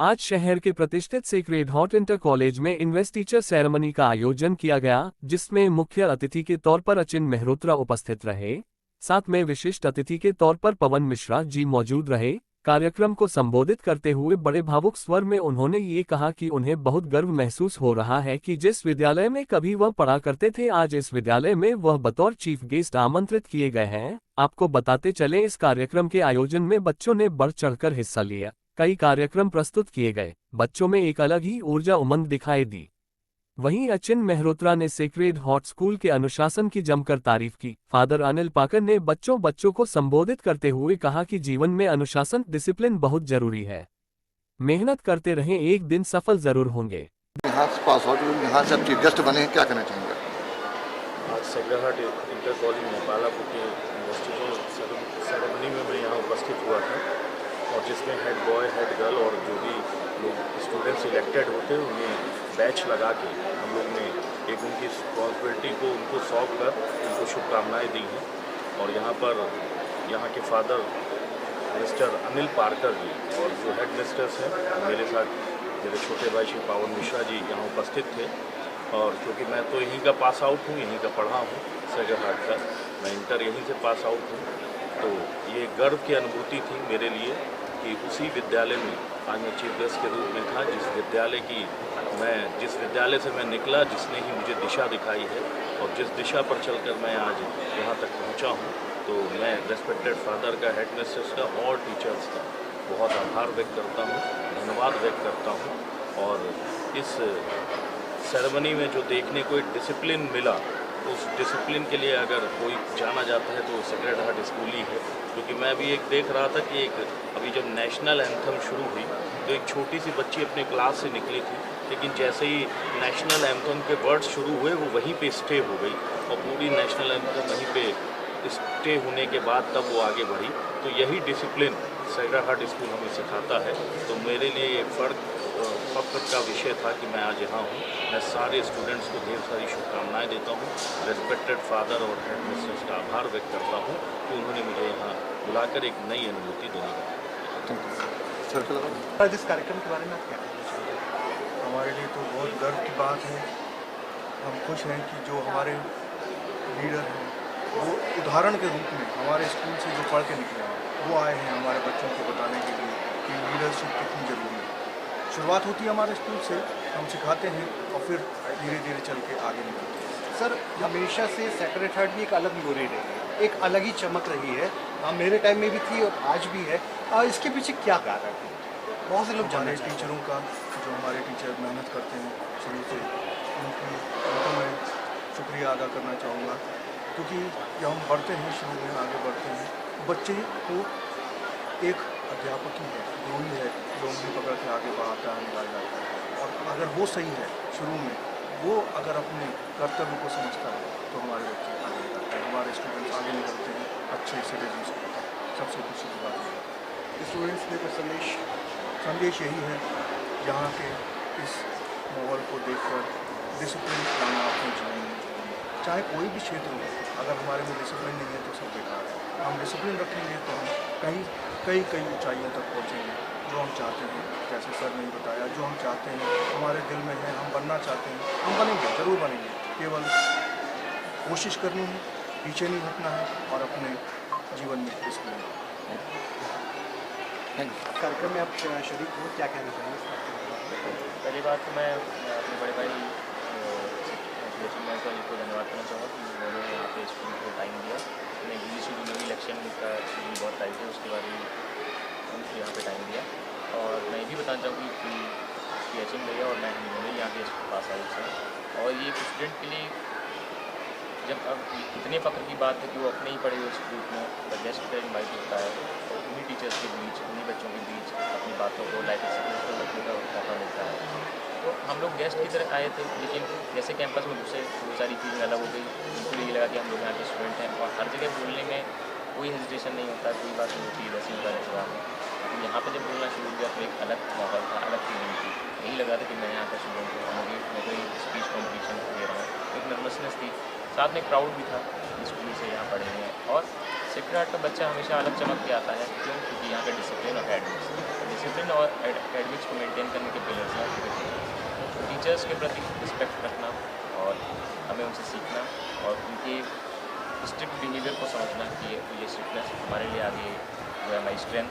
आज शहर के प्रतिष्ठित सेक्रेड हार्ट इंटर कॉलेज में इन्वेस्टिचर सेरेमनी का आयोजन किया गया, जिसमें मुख्य अतिथि के तौर पर अचिन मेहरोत्रा उपस्थित रहे। साथ में विशिष्ट अतिथि के तौर पर पवन मिश्रा जी मौजूद रहे। कार्यक्रम को संबोधित करते हुए बड़े भावुक स्वर में उन्होंने ये कहा कि उन्हें बहुत गर्व महसूस हो रहा है कि जिस विद्यालय में कभी वह पढ़ा करते थे, आज इस विद्यालय में वह बतौर चीफ गेस्ट आमंत्रित किए गए हैं। आपको बताते चले, इस कार्यक्रम के आयोजन में बच्चों ने बढ़ चढ़कर हिस्सा लिया। कई कार्यक्रम प्रस्तुत किए गए। बच्चों में एक अलग ही ऊर्जा उमंग दिखाई दी। वहीं अचिन मेहरोत्रा ने सेक्रेड हार्ट स्कूल के अनुशासन की जमकर तारीफ की। फादर अनिल पाकर ने बच्चों को संबोधित करते हुए कहा कि जीवन में अनुशासन, डिसिप्लिन बहुत जरूरी है। मेहनत करते रहें, एक दिन सफल जरूर होंगे। यहाँ से पास आउट हुए, यहाँ से चीफ गेस्ट बने, क्या कहना चाहेंगे? आज सेक्रेड हार्ट इंटर कॉलेज नेपालापुर के इन्वेस्टिचर सेरेमनी में मैं यहाँ उपस्थित हुआ था, और जिसमें हेड बॉय, हेड गर्ल और जो भी लोग स्टूडेंट सिलेक्टेड होते हैं उन्हें बैच लगा के हम लोग ने एक उनकी रिस्पॉन्सिबिलिटी को उनको सौंप कर उनको शुभकामनाएँ दी हैं। और यहाँ पर यहाँ के फादर मिस्टर अनिल पारकर जी और जो हेड मिस्टर्स हैं मेरे साथ मेरे छोटे भाई श्री पवन मिश्रा जी यहाँ उपस्थित थे। और क्योंकि मैं तो यहीं का पास आउट हूँ, यहीं का पढ़ा हूँ सेक्रेड हार्ट का, मैं इंटर यहीं से पास आउट हूँ, तो ये गर्व की अनुभूति थी मेरे लिए कि उसी विद्यालय में आज मैं चीफ गेस्ट के रूप में था, जिस विद्यालय से मैं निकला, जिसने ही मुझे दिशा दिखाई है, और जिस दिशा पर चलकर मैं आज यहाँ तक पहुँचा हूँ। तो मैं रेस्पेक्टेड फादर का, हेड मिस्टर्स का और टीचर्स का बहुत आभार व्यक्त करता हूँ, धन्यवाद व्यक्त करता हूँ। और इस सेरेमनी में जो देखने को एक डिसिप्लिन मिला, उस डिसिप्लिन के लिए अगर कोई जाना जाता है तो सेक्रेड हार्ट स्कूल ही है। क्योंकि मैं भी एक देख रहा था कि अभी जब नेशनल एंथम शुरू हुई तो एक छोटी सी बच्ची अपने क्लास से निकली थी, लेकिन जैसे ही नेशनल एंथम के वर्ड्स शुरू हुए वो वहीं पे स्टे हो गई, और पूरी नेशनल एंथम वहीं पे स्टे होने के बाद तब वो आगे बढ़ी। तो यही डिसिप्लिन सेक्रेड हार्ट स्कूल हमें सिखाता है। तो मेरे लिए एक फख्र का विषय था कि मैं आज यहाँ हूँ। मैं सारे स्टूडेंट्स को ढेर सारी शुभकामनाएं देता हूँ, रेस्पेक्टेड फादर और हेड मिस्टर्स का आभार व्यक्त करता हूँ कि उन्होंने मुझे यहाँ बुलाकर एक नई अनुभूति देने का। जिस कार्यक्रम के बारे में आप क्या कहना चाहेंगे? हमारे लिए तो बहुत गर्व की बात है। हम खुश हैं कि जो हमारे लीडर हैं वो उदाहरण के रूप में हमारे स्कूल से जो पढ़ के निकले हैं वो आए हैं हमारे बच्चों को बताने के लिए कि लीडरशिप कितनी ज़रूरी है। शुरुआत होती है हमारे स्कूल से, हम सिखाते हैं और फिर धीरे धीरे चल के आगे निकलते हैं। सर, हमेशा से सेक्रेड हार्ट की एक अलग ग्लोरी रही है, एक अलग ही चमक रही है। मेरे टाइम में भी थी और आज भी है। इसके पीछे क्या कारण है? बहुत से लोग हमारे टीचरों का, जो हमारे टीचर मेहनत करते हैं शुरू से, उनका मैं शुक्रिया अदा करना चाहूँगा। क्योंकि जब हम बढ़ते हैं, शुरू में आगे बढ़ते हैं, बच्चे को एक अध्यापक ही है, गुरु ही है, जो उंगली पकड़ के आगे बढ़ाता है, निकाल जाता है। और अगर वो सही है शुरू में, वो अगर अपने कर्तव्य को समझता है तो हमारे बच्चे आगे निकलते हैं, हमारे स्टूडेंट्स आगे निकलते हैं, अच्छे से रेजल्ट करते हैं। सबसे खुशी की बात है। स्टूडेंट्स में कोई संदेश यही है, यहाँ के इस माहौल को देखकर डिसिप्लिन लाना अपने जीवन में, चाहे कोई भी क्षेत्र हो। अगर हमारे में डिसिप्लिन नहीं है तो सब बेकार है। हम डिसिप्लिन रखेंगे तो हम कई ऊंचाइयों तक पहुँचेंगे। जो हम चाहते हैं, जैसे सर ने बताया, जो हम चाहते हैं हमारे दिल में है, हम बनना चाहते हैं, हम बनेंगे, ज़रूर बनेंगे। केवल कोशिश करनी है, पीछे नहीं हटना है और अपने जीवन में डिसिप्लिन। कार्यक्रम में आप शरीक हो, क्या कहना चाहेंगे? पहली बात तो मैं अपने बड़े भाई को धन्यवाद करना चाहूँगा कि उन्होंने यहाँ पे स्कूल को टाइम दिया। मैंने इंग्लिश यूनिवर्सिटी इलेक्शन का बहुत टाइम है, उसके बारे में उनको यहाँ पे टाइम दिया। और मैं ये भी बताना चाहूँगी कि अचिन भैया और मैं दोनों यहाँ के पास आए थे, और ये स्टूडेंट के लिए जब अब इतने फख्र की बात है कि वो अपने ही पढ़े हुए स्कूल में गेस्ट पर इन्वाइट होता है, और उन्हीं टीचर्स के बीच, उन्हीं बच्चों के बीच अपनी बातों को लाइफ एक्सपीरियंस को रखने का मौका मिलता है। तो हम लोग गेस्ट की तरह आए थे, लेकिन जैसे कैंपस में घुसे बहुत सारी चीज़ें अलग हो गई। बिल्कुल ये लगा कि हम लोग यहाँ के स्टूडेंट हैं, और हर जगह बोलने में कोई हेजिटेशन नहीं होता, कोई बात नहीं होती वैसे ही बताने के बाद में। यहाँ पर जब बोलना शुरू किया तो एक अलग माहौल था, अलग फीलिंग थी। यही लगा था कि मैं यहाँ का स्टूडेंट हूँ, मैं कोई स्पीच कॉम्पिटिशन दे रहा हूँ। एक नर्वसनेस थी, साथ में प्राउड भी था स्कूल से यहाँ पढ़े हैं। और सेक्रेड हार्ट का बच्चा हमेशा अलग चमक के आता है, क्यों? क्योंकि यहाँ का डिसिप्लिन और एडमिशन डिसिप्लिन और एकेडमिक्स को मेंटेन करने के पिलर्स हैं। टीचर्स के प्रति रिस्पेक्ट रखना और हमें उनसे सीखना और उनके स्ट्रिक्ट बिहेवियर को समझना कि ये स्ट्रिक्टनेस हमारे लिए आगे जो है हमारी स्ट्रेंथ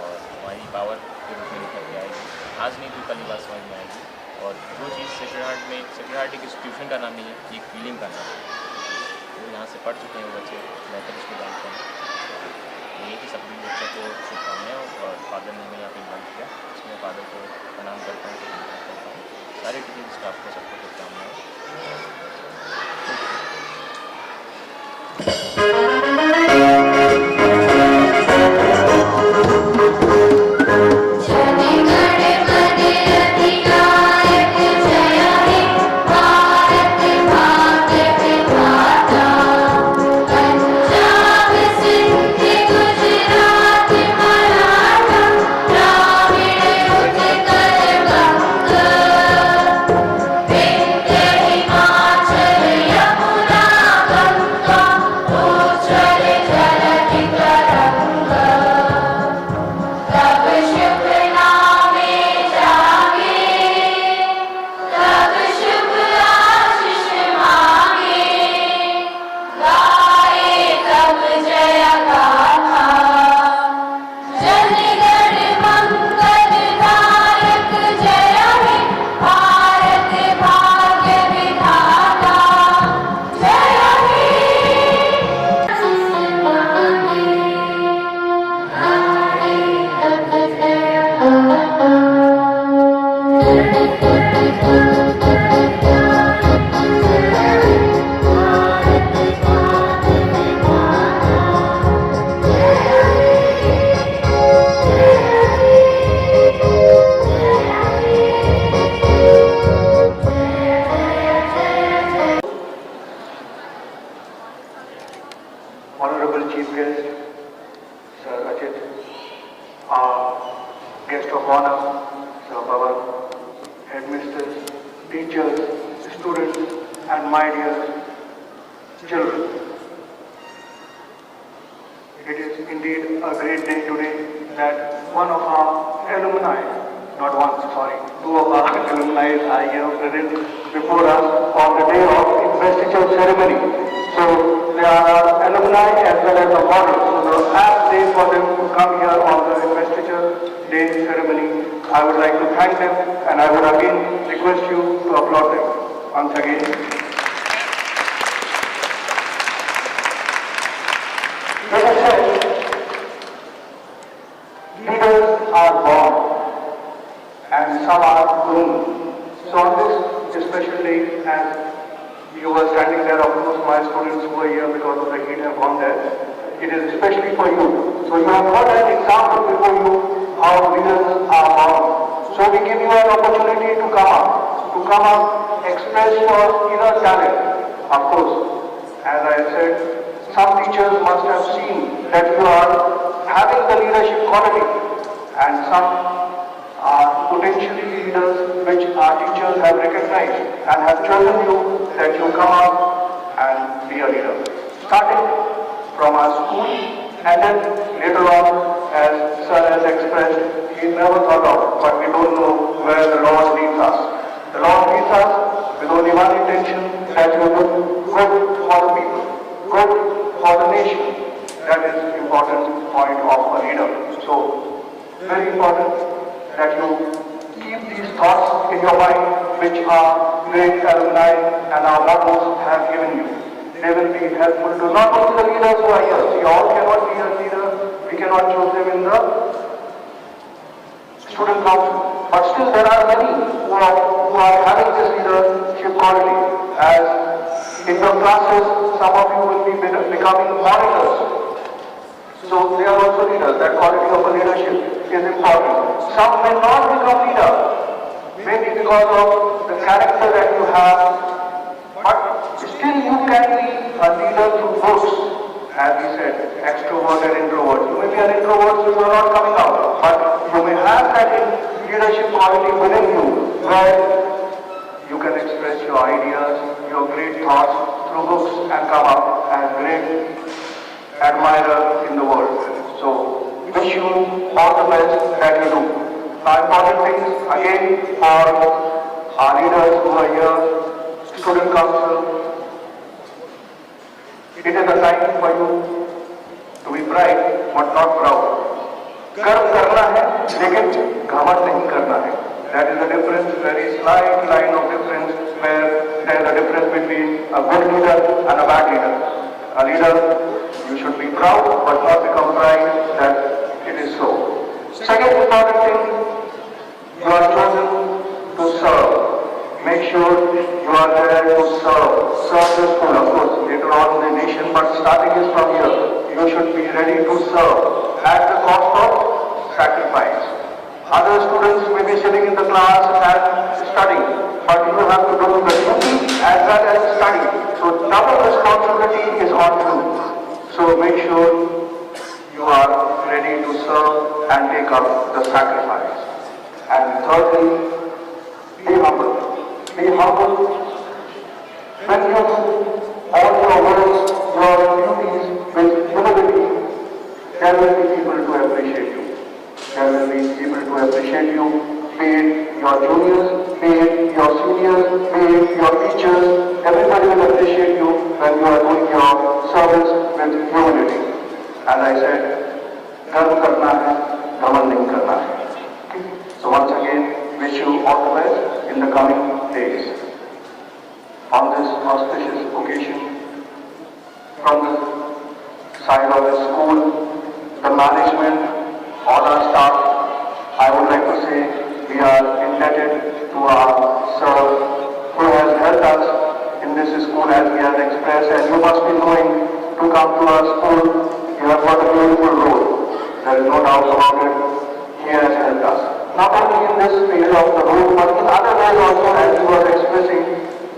और हमारी पावर के रूप में निकल के आएगी। आज नहीं तो कल ही बात समझ में आएगी। और जो चीज़ सेक्रेड हार्ट एक इंस्टीट्यूशन का नाम नहीं है, ये एक फीलिंग का नाम है। वो यहाँ से पढ़ चुके हैं वो बच्चे, बेहतर इसको जानते हैं। ये कि सभी बच्चों को शुभकामनाएं। और फादर ने हमें यहाँ पे इन्वाइट किया, इसमें फादर को प्रणाम करता हूँ, सारे टीचिंग स्टाफ को सबको शुभकामनाएं। Honorable Chief Guest, Sir Ajit, our guest of honor, Sir Pawan, headmisters, teachers, students, and my dear children. It is indeed a great day today that one of our alumni, not one, sorry, two of our alumni are here present before us on the day of investiture ceremony. So they are alumni as well as the models. So the apt day for them to come here on the investiture day ceremony. I would like to thank them and I would again request you to applaud them once again. As I said, leaders are born and some are groomed. So on this special day, as you were standing there, of course my students who were here because of the heat have gone there. It is especially for you. So you have got an example before you how leaders are born. So we give you an opportunity to come up, express your inner talent. Of course, as I said, some teachers must have seen that you are having the leadership quality, and some are potentially leaders which our teachers have recognized and have chosen you that you come up and be a leader. Starting from our school and then later on, as Sir has expressed, he never thought of, but we don't know where the Lord leads us. The Lord leads us with only one intention, that you do good for the people, good for the nation. That is the important point of a leader. So, very important that you keep these thoughts in your mind, which our great alumni and our models have given you. They will be helpful to not only the leaders who are here. See, all cannot be a leader. We cannot choose them in the student council. But still there are many who are having this leadership quality. As in your classes, some of you will be becoming monitors. So they are also leaders. That quality of a leadership is important. Some may not become leader, maybe because of the character that you have, but still you can be a leader through books. As we said, extrovert and introvert. You may be an introvert, so you are not coming out, but you may have that leadership quality within you, where you can express your ideas, your great thoughts through books and come up as great admirer in the world. So, wish you all the best that you do. Now, important things again for our leaders who are here, student council. It is a time for you to be bright but not proud. गर्व करना है लेकिन घमंड नहीं करना है. That is the difference, very slight line of difference where there is a difference between a good leader and a bad leader. A leader, you should be proud but not become pride that it is so. Second important thing, you are chosen to serve. Make sure you are there to serve the school, of course, later on the nation, but starting is from here. You should be ready to serve at the cost of sacrifice. Other students may be sitting in the class and studying, but you have to do the duty as well as study. So double responsibility is on you. So make sure you are ready to serve and take up the sacrifice. And thirdly, be humble. Be humble. When you do all your works, your duties with humility, there will be people to appreciate you. There will be people to appreciate you, be it your juniors, be it your seniors, be it your teachers. Everybody will appreciate you when you are doing your service with humility. As I said, गर्व करना है, घमंड नहीं करना है. So once again, wish you all the best in the coming days. On this auspicious occasion, from the side of the school, the management, all our staff, I would like to say we are indebted to our sir who has helped us in this school as we have expressed, and you must be knowing to come to our school, you have got a beautiful role. There is no doubt about it. He has helped us. Not only in this area of the road, but in other ways also, as you were expressing,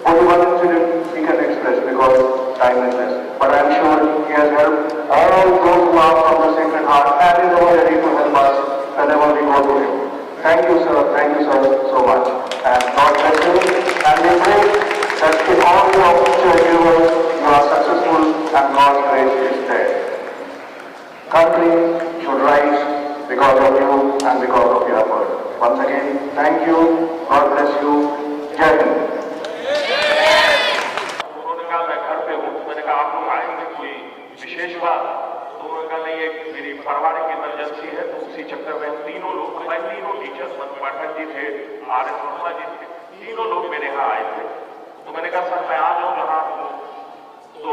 only one incident we can express because time is less. But I am sure he has helped all those who are from the Sacred Heart and is ever ready to help us whenever we go to him. Thank you, sir, so much. And God bless you. And we pray that in all your future endeavors, you are successful and God's grace is there. Country should rise because of you and because of your effort. Once again, thank you. God bless you. Jai Hind. उन्होंने कहा मैं घर पे हूँ. मैंने कहा आप लोग आएंगे कोई विशेष बात? तो उन्होंने कहा नहीं, एक मेरी पारिवारिक इमरजेंसी है. तो उसी चक्कर में तीनों टीचर्स, पाठक जी थे, RS वर्मा जी थे, तीनों लोग मेरे यहाँ आए थे. तो मैंने कहा सर मैं आ जाऊँ यहाँ. तो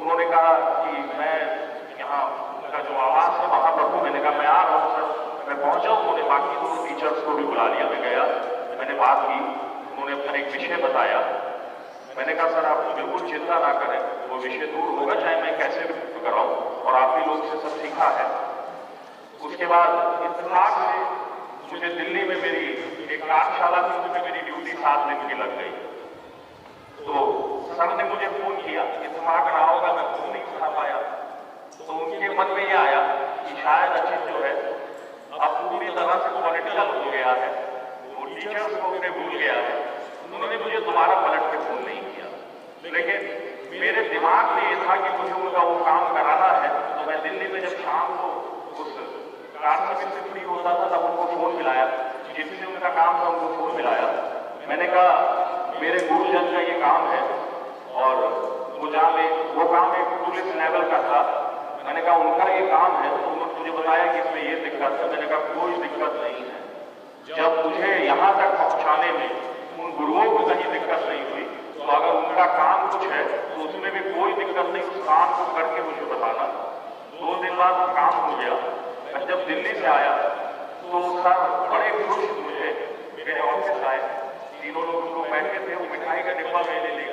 उन्होंने कहा कि मैं यहाँ का जो आवास है वहाँ पर हूँ. मैंने कहा मैं आ रहा हूँ सर. मैं पहुँचा. उन्होंने बाकी दोनों टीचर्स को भी बुला लिया. मैं गया, मैंने बात की. उन्होंने अपना एक विषय बताया. मैंने कहा सर आप बिल्कुल चिंता ना करें, वो विषय दूर होगा चाहे मैं कैसे भी कराऊं, और आप ही लोग से सब सीखा है. उसके बाद इत्तेफाक से मुझे दिल्ली में मेरी एक कार्यशाला थी, उसमें मेरी ड्यूटी 7 दिन की लग गई. तो सर ने मुझे फोन किया. इत्तेफाक रहा होगा मैं फोन नहीं उठा पाया. तो उनके मन में यह आया कि शायद अचित जो है अब पूरी तरह से पॉलिटिकल हो गया है, वो टीचर्स को उसने भूल गया है. उन्होंने मुझे दोबारा पलट के फोन नहीं किया. लेकिन मेरे दिमाग में ये था कि मुझे उनका वो काम कराना है. तो मैं दिल्ली में जब शाम को उस कार्मिक से फ्री होता था तब उनको फोन मिलाया. जिससे उनका काम था उनको फोन मिलाया. मैंने कहा मेरे गुरुजन का ये काम है और वो काम एक पुलिस लेवल का था. मैंने कहा उनका ये काम है. तो उन्होंने मुझे बताया कि इसमें ये दिक्कत है. मैंने कहा कोई दिक्कत नहीं है. जब मुझे यहाँ तक पहुँचाने में उन गुरुओं को कहीं दिक्कत नहीं हुई, तो अगर उनका काम कुछ है तो उसमें भी कोई दिक्कत नहीं. उस काम को करके मुझे बताना. 2 दिन बाद वो काम हो गया. मैं जब दिल्ली से आया तो सर बड़े खुश मुझे मेरे ऑफिस आए. तीनों लोग बैठे थे. वो मिठाई का डिब्बा मैंने ले